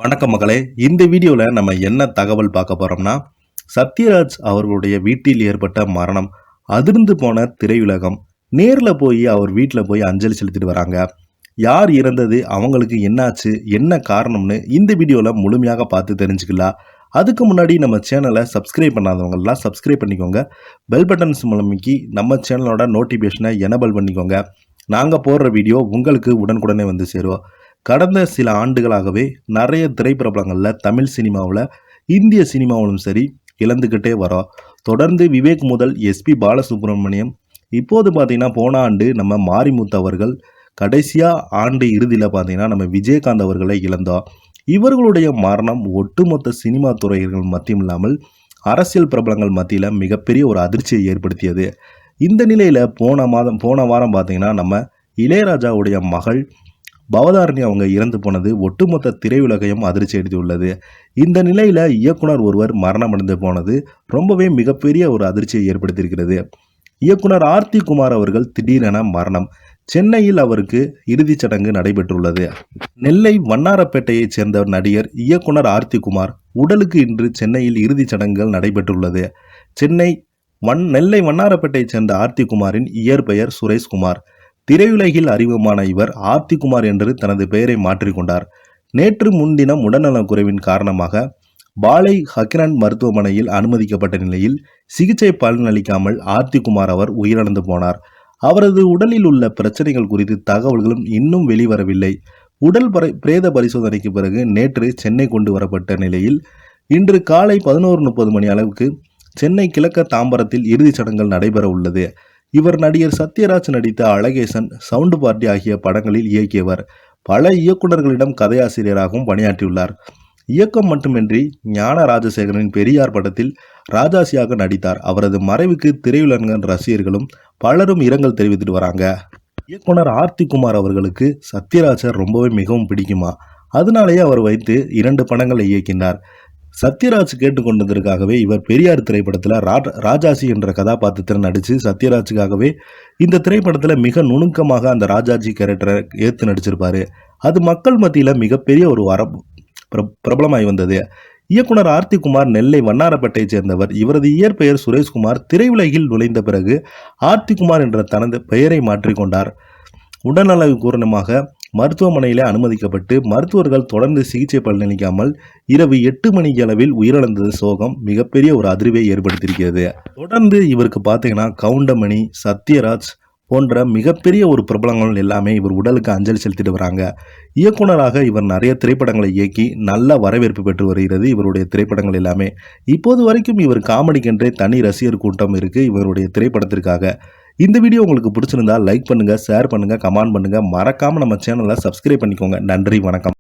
வணக்கம் மக்களே. இந்த வீடியோல நம்ம என்ன தகவல் பார்க்க போறோம்னா, சத்யராஜ் அவர்களுடைய வீட்டில் ஏற்பட்ட மரணம், அதிர்ந்து போன திரையுலகம். நேர்ல போய் அவர் வீட்ல போய் அஞ்சலி செலுத்திட்டு வராங்க. யார் இறந்தது, அவங்களுக்கு என்னாச்சு, என்ன காரணம்னு இந்த வீடியோல முழுமையாக பார்த்து தெரிஞ்சுக்கலாம். அதுக்கு முன்னாடி நம்ம சேனலை சப்ஸ்கிரைப் பண்ணாதவங்கலாம் சப்ஸ்கிரைப் பண்ணிக்கோங்க. பெல் பட்டன்ஸ் மூலமிக்கி நம்ம சேனலோட நோட்டிஃபிகேஷனை எனபிள் பண்ணிக்கோங்க. நாங்கள் போடுற வீடியோ உங்களுக்கு உடனுக்குடனே வந்து சேரும். கடந்த சில ஆண்டுகளாகவே நிறைய திரைப்பிரபலங்களில் தமிழ் சினிமாவில் இந்திய சினிமாவிலும் சரி இழந்துக்கிட்டே வரோம். தொடர்ந்து விவேக் முதல் எஸ்பி பாலசுப்ரமணியம், இப்போது பார்த்தீங்கன்னா போன ஆண்டு நம்ம மாரிமுத்து அவர்கள், கடைசியாக ஆண்டு இறுதியில் பார்த்தீங்கன்னா நம்ம விஜயகாந்த் அவர்களை இழந்தோம். இவர்களுடைய மரணம் ஒட்டுமொத்த சினிமா துறைகள் மத்தியும் இல்லாமல் அரசியல் பிரபலங்கள் மத்தியில் மிகப்பெரிய ஒரு அதிர்ச்சியை ஏற்படுத்தியது. இந்த நிலையில் போன வாரம் பார்த்தீங்கன்னா நம்ம இளையராஜாவுடைய மகள் பவதாரணி அவங்க இறந்து போனது ஒட்டுமொத்த திரையுலகையும் அதிர்ச்சி அடைந்துள்ளது. இந்த நிலையில இயக்குனர் ஒருவர் மரணமடைந்து போனது ரொம்பவே மிகப்பெரிய ஒரு அதிர்ச்சியை ஏற்படுத்தியிருக்கிறது. இயக்குனர் ஆர்த்தி குமார் அவர்கள் திடீரென மரணம். சென்னையில் அவருக்கு இறுதிச் சடங்கு நடைபெற்றுள்ளது. நெல்லை வண்ணாரப்பேட்டையைச் சேர்ந்த நடிகர் இயக்குனர் ஆர்த்தி குமார் உடலுக்கு இன்று சென்னையில் இறுதிச் சடங்குகள் நடைபெற்றுள்ளது. நெல்லை வண்ணாரப்பேட்டையைச் சேர்ந்த ஆர்த்தி குமாரின் இயற்பெயர் சுரேஷ்குமார். திரையுலகில் அறிமுகமான இவர் ஆர்த்திகுமார் என்று தனது பெயரை மாற்றிக்கொண்டார். நேற்று முன்தினம் உடல்நலக் குறைவின் காரணமாக பாலை ஹக்கிரன் மருத்துவமனையில் அனுமதிக்கப்பட்ட நிலையில் சிகிச்சை பலனளிக்காமல் ஆர்த்திகுமார் அவர் உயிரிழந்து போனார். அவரது உடலில் உள்ள பிரச்சனைகள் குறித்து தகவல்களும் இன்னும் வெளிவரவில்லை. உடல் பிரேத பரிசோதனைக்கு பிறகு நேற்று சென்னை கொண்டு வரப்பட்ட நிலையில் இன்று காலை 11:30 மணி அளவுக்கு சென்னை கிழக்க தாம்பரத்தில் இறுதிச் சடங்குகள் நடைபெற உள்ளது. இவர் நடிகர் சத்யராஜ் நடித்த அழகேசன், சவுண்டு பார்ட்டி ஆகிய படங்களில் இயக்கியவர். பல இயக்குநர்களிடம் கதையாசிரியராகவும் பணியாற்றியுள்ளார். இயக்கம் மட்டுமின்றி ஞான ராஜசேகரனின் பெரியார் படத்தில் ராஜாசியாக நடித்தார். அவரது மறைவுக்கு திரையுலக ரசிகர்களும் பலரும் இரங்கல் தெரிவித்துட்டு வராங்க. இயக்குனர் ஆர்த்தி குமார் அவர்களுக்கு சத்யராஜர் ரொம்பவே மிகவும் பிடிக்குமா, அதனாலேயே அவர் வைத்து 2 படங்களை இயக்கினார். சத்யராஜ் கேட்டுக்கொண்டதற்காகவே இவர் பெரியார் திரைப்படத்தில் ராஜாசி என்ற கதாபாத்திரத்தில் நடித்து சத்யராஜுக்காகவே இந்த திரைப்படத்தில் மிக நுணுக்கமாக அந்த ராஜாஜி கேரக்டரை ஏற்று நடிச்சிருப்பாரு. அது மக்கள் மத்தியில் மிகப்பெரிய ஒரு பிரபலமாய் வந்தது. இயக்குனர் ஆர்த்தி குமார் நெல்லை வண்ணாரப்பேட்டையைச் சேர்ந்தவர். இவரது இயற்பெயர் சுரேஷ்குமார். திரையுலகில் நுழைந்த பிறகு ஆர்த்தி குமார் என்ற தனது பெயரை மாற்றிக்கொண்டார். உடல்நல காரணமாக மருத்துவமனையிலே அனுமதிக்கப்பட்டு மருத்துவர்கள் தொடர்ந்து சிகிச்சை பலனளிக்காமல் இரவு 8 மணி அளவில் உயிரிழந்தது சோகம் மிகப்பெரிய ஒரு அதிர்வை ஏற்படுத்தியிருக்கிறது. தொடர்ந்து இவருக்கு பார்த்தீங்கன்னா கவுண்டமணி, சத்யராஜ் போன்ற மிகப்பெரிய ஒரு பிரபலங்கள் எல்லாமே இவர் உடலுக்கு அஞ்சலி செலுத்திட்டு வராங்க. இயக்குனராக இவர் நிறைய திரைப்படங்களை இயக்கி நல்ல வரவேற்பு பெற்று வருகிறது. இவருடைய திரைப்படங்கள் எல்லாமே இப்போது வரைக்கும் இவர் காமெடிக்கென்றே தனி ரசிகர் கூட்டம் இருக்கு இவருடைய திரைப்படத்திற்காக. இந்த வீடியோ உங்களுக்கு பிடிச்சிருந்தா லைக் பண்ணுங்க, ஷேர் பண்ணுங்க, கமெண்ட் பண்ணுங்க. மறக்காம நம்ம சேனலை சப்ஸ்கிரைப் பண்ணிக்கோங்க. நன்றி, வணக்கம்.